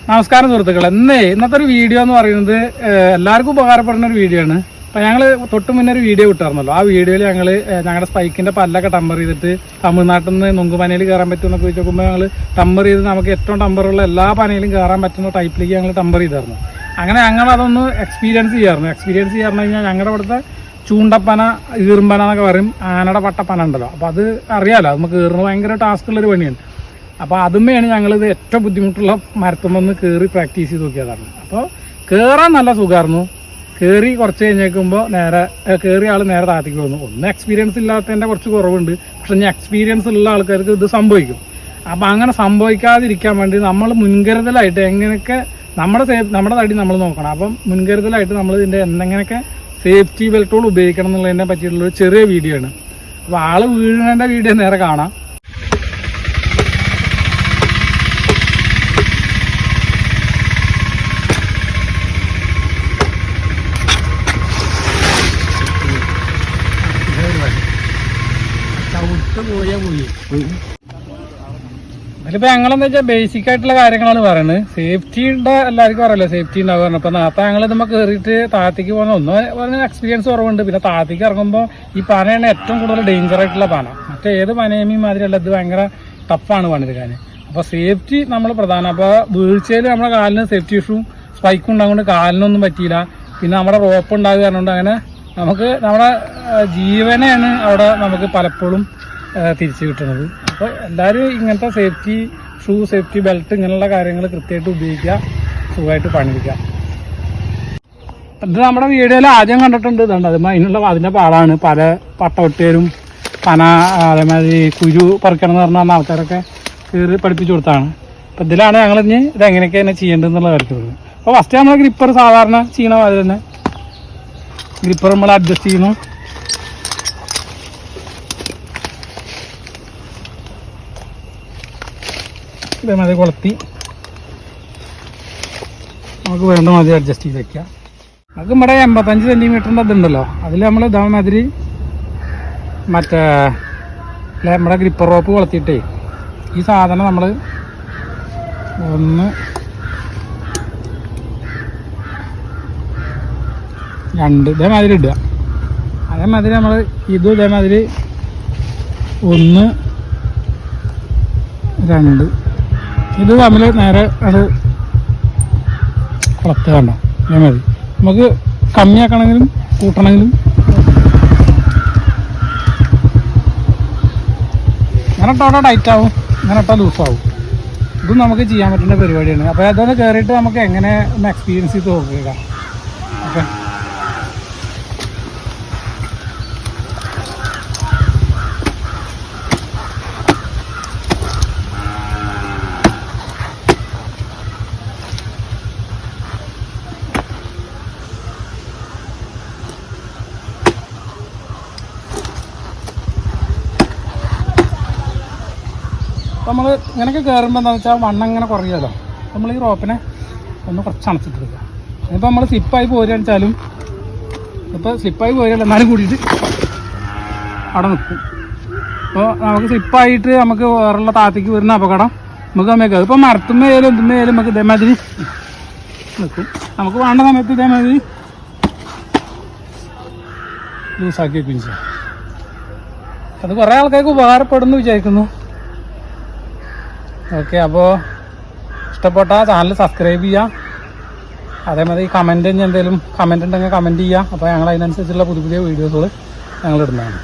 നമസ്കാരം സുഹൃത്തുക്കളെ. ഇന്നത്തെ ഒരു വീഡിയോ എന്ന് പറയുന്നത് എല്ലാവർക്കും ഉപകാരപ്പെടുന്ന ഒരു വീഡിയോ ആണ്. അപ്പം ഞങ്ങൾ തൊട്ട് മുന്നേ ഒരു വീഡിയോ വിട്ടായിരുന്നല്ലോ. ആ വീഡിയോയിൽ ഞങ്ങളുടെ സ്പൈക്കിൻ്റെ പല്ലൊക്കെ ടമ്പർ ചെയ്തിട്ട് തമിഴ്നാട്ടിൽ നിന്ന് നുങ്കുപനയിൽ കയറാൻ പറ്റുമെന്നൊക്കെ ചോദിച്ച് നോക്കുമ്പോൾ ഞങ്ങൾ ടമ്പർ ചെയ്ത് നമുക്ക് ഏറ്റവും ടമ്പറുള്ള എല്ലാ പനയിലും കയറാൻ പറ്റുന്ന ടൈപ്പിലേക്ക് ഞങ്ങൾ ടമ്പർ ചെയ്തായിരുന്നു. അങ്ങനെ ഞങ്ങൾ അതൊന്ന് എക്സ്പീരിയൻസ് ചെയ്യാറുണ്ട് കഴിഞ്ഞാൽ ഞങ്ങളുടെ ഇവിടുത്തെ ചൂണ്ടപ്പന, ഈർമ്പന എന്നൊക്കെ പറയും, ആനയുടെ പട്ടപ്പന ഉണ്ടല്ലോ. അപ്പോൾ അത് അറിയാമല്ലോ, നമുക്ക് കയറുന്നത് ഭയങ്കര ടാസ്ക്കുള്ളൊരു പണിയാണ്. അപ്പോൾ അതുമ്മയാണ് ഞങ്ങളിത് ഏറ്റവും ബുദ്ധിമുട്ടുള്ള മരത്തുമ്പൊന്ന് കയറി പ്രാക്ടീസ് ചെയ്ത് നോക്കിയതാണ്. അപ്പോൾ കയറാൻ നല്ല സുഖമായിരുന്നു. കയറി കുറച്ച് കഴിഞ്ഞേക്കുമ്പോൾ കയറിയ ആൾ നേരെ താഴത്തേക്ക് വന്നു. ഒന്ന് എക്സ്പീരിയൻസ് ഇല്ലാത്തതിൻ്റെ കുറച്ച് കുറവുണ്ട്, പക്ഷെ ഇനി എക്സ്പീരിയൻസ് ഉള്ള ആൾക്കാർക്ക് ഇത് സംഭവിക്കും. അപ്പോൾ അങ്ങനെ സംഭവിക്കാതിരിക്കാൻ വേണ്ടി നമ്മൾ മുൻകരുതലായിട്ട് എങ്ങനെയൊക്കെ നമ്മുടെ തടി നമ്മൾ നോക്കണം. അപ്പം മുൻകരുതലായിട്ട് നമ്മൾ ഇതിൻ്റെ എന്തെങ്ങനെയൊക്കെ സേഫ്റ്റി ബെൽറ്റുകൾ ഉപയോഗിക്കണം എന്നുള്ളതിനെ പറ്റിയിട്ടുള്ളൊരു ചെറിയ വീഡിയോ ആണ്. അപ്പോൾ ആൾ വീഴുന്നതിൻ്റെ വീഡിയോ നേരെ കാണാം. അതിലിപ്പോൾ ഞങ്ങളെന്താ വെച്ചാൽ ബേസിക് ആയിട്ടുള്ള കാര്യങ്ങളാണ് പറയുന്നത്. സേഫ്റ്റിയുടെ എല്ലാവർക്കും അറിയില്ല, സേഫ്റ്റി ഉണ്ടാവുക. അപ്പം നേരത്തെ ഞങ്ങൾ ഇതുമ്പോൾ കയറിയിട്ട് താഴത്തേക്ക് പോകുന്ന എക്സ്പീരിയൻസ് കുറവുണ്ട്. പിന്നെ താഴത്തേക്ക് ഇറങ്ങുമ്പോൾ ഈ പനയാണ് ഏറ്റവും കൂടുതൽ ഡേഞ്ചർ ആയിട്ടുള്ള പന. മറ്റേ ഏത് പനയമീ മാതിരിയല്ല, ഇത് ഭയങ്കര ടഫാണ് പണിയെടുക്കാൻ. അപ്പോൾ സേഫ്റ്റി നമ്മൾ പ്രധാനം. അപ്പോൾ വീഴ്ചയിൽ നമ്മുടെ കാലിന് സേഫ്റ്റി ഇഷ്യൂ സ്പൈക്കും ഉണ്ടാകുകൊണ്ട് കാലിനൊന്നും പറ്റിയില്ല. പിന്നെ നമ്മുടെ റോപ്പ് ഉണ്ടാകുന്നതുകൊണ്ട് അങ്ങനെ നമുക്ക് നമ്മുടെ ജീവനെയാണ് അവിടെ നമുക്ക് പലപ്പോഴും തിരിച്ചു കിട്ടുന്നത്. അപ്പോൾ എല്ലാവരും ഇങ്ങനത്തെ സേഫ്റ്റി ഷൂ, സേഫ്റ്റി ബെൽറ്റ്, ഇങ്ങനെയുള്ള കാര്യങ്ങൾ കൃത്യമായിട്ട് ഉപയോഗിക്കുക, സുഖമായിട്ട് പണിയിക്കുക. ഇത് നമ്മുടെ വീഡിയോയിൽ ആദ്യം കണ്ടിട്ടുണ്ട്. ഇതുണ്ട് അതിൻ്റെ പാടാണ്. പല പട്ടവട്ടിയരും പന അതേമാതിരി കുരു പറിക്കണം എന്ന് പറഞ്ഞ ആൾക്കാരൊക്കെ കയറി പഠിപ്പിച്ചു കൊടുത്താണ്. അപ്പം ഇതിലാണ് ഞങ്ങളിഞ്ഞ് ഇതെങ്ങനെയൊക്കെ തന്നെ ചെയ്യേണ്ടതെന്നുള്ള കാര്യത്തിൽ. അപ്പോൾ ഫസ്റ്റ് നമ്മൾ ഗ്രിപ്പർ സാധാരണ ചെയ്യണ മാതിരി തന്നെ ഗ്രിപ്പർ നമ്മൾ അഡ്ജസ്റ്റ് ചെയ്യുന്നു. ഇതേമാതിരി കൊളുത്തി നമുക്ക് വേണ്ട മാതിരി അഡ്ജസ്റ്റ് ചെയ്ത് വയ്ക്കാം. നമുക്ക് ഇവിടെ 85 സെൻറ്റിമീറ്ററിൻ്റെ ഇതുണ്ടല്ലോ, അതിൽ നമ്മൾ ഇതേമാതിരി മറ്റേ നമ്മുടെ ഗ്രിപ്പർ റോപ്പ് കൊളുത്തിയിട്ടേ ഈ സാധനം നമ്മൾ ഒന്ന് 2 ഇതേമാതിരി ഇടുക. അതേമാതിരി നമ്മൾ ഇതും ഇതേമാതിരി 1 2 ഇത് തമ്മിൽ നേരെ അത് കുളത്ത് കണ്ടോ. അതേമാതിരി നമുക്ക് കമ്മിയാക്കണമെങ്കിലും കൂട്ടണമെങ്കിലും ഇങ്ങനെ ഇട്ടോടെ ടൈറ്റ് ആവും, ഇങ്ങനെ ഇട്ടാൽ ലൂസാവും. ഇതും നമുക്ക് ചെയ്യാൻ പറ്റുന്ന പരിപാടിയാണ്. അപ്പോൾ അതൊന്ന് കയറിയിട്ട് നമുക്ക് എങ്ങനെ ഒന്ന് എക്സ്പീരിയൻസ് ചെയ്ത് നോക്കുക. ഓക്കെ, അപ്പോൾ നമ്മൾ ഇങ്ങനെയൊക്കെ കയറുമ്പോൾ എന്താണെന്ന് വെച്ചാൽ വണ്ണം ഇങ്ങനെ കുറയുമല്ലോ. നമ്മൾ ഈ റോപ്പിനെ ഒന്ന് കുറച്ച് അണച്ചിട്ടെടുക്കുക. ഇപ്പോൾ നമ്മൾ സ്ലിപ്പായി പോരുകയെന്ന് വെച്ചാലും ഇപ്പോൾ സ്ലിപ്പായി പോരുകയല്ല, എന്നാലും കൂടിയിട്ട് അവിടെ നിൽക്കും. അപ്പോൾ നമുക്ക് സ്ലിപ്പായിട്ട് നമുക്ക് വേറെയുള്ള താഴത്തേക്ക് വരുന്ന അപകടം നമുക്ക് സമയത്ത് ഇപ്പോൾ മരത്തുമ്മേലും എന്തുമ്മേലും നമുക്ക് ഇതേമാതിരി നിൽക്കും. നമുക്ക് വേണ്ട സമയത്ത് ഇതേമാതിരി ലൂസാക്കി വയ്ക്കുകയും ചെയ്യാം. അത് കുറേ ആൾക്കാർക്ക് ഉപകാരപ്പെടുമെന്ന് വിചാരിക്കുന്നു. ഓക്കെ, അപ്പോൾ ഇഷ്ടപ്പെട്ട ചാനൽ സബ്സ്ക്രൈബ് ചെയ്യുക. അതേമാതിരി കമൻറ്റ് എന്തെങ്കിലും കമൻറ്റ് ഉണ്ടെങ്കിൽ കമൻറ്റ് ചെയ്യുക. അപ്പോൾ ഞങ്ങൾ അതിനനുസരിച്ചുള്ള പുതിയ വീഡിയോസുകൾ ഞങ്ങൾ ഇടുന്നതാണ്.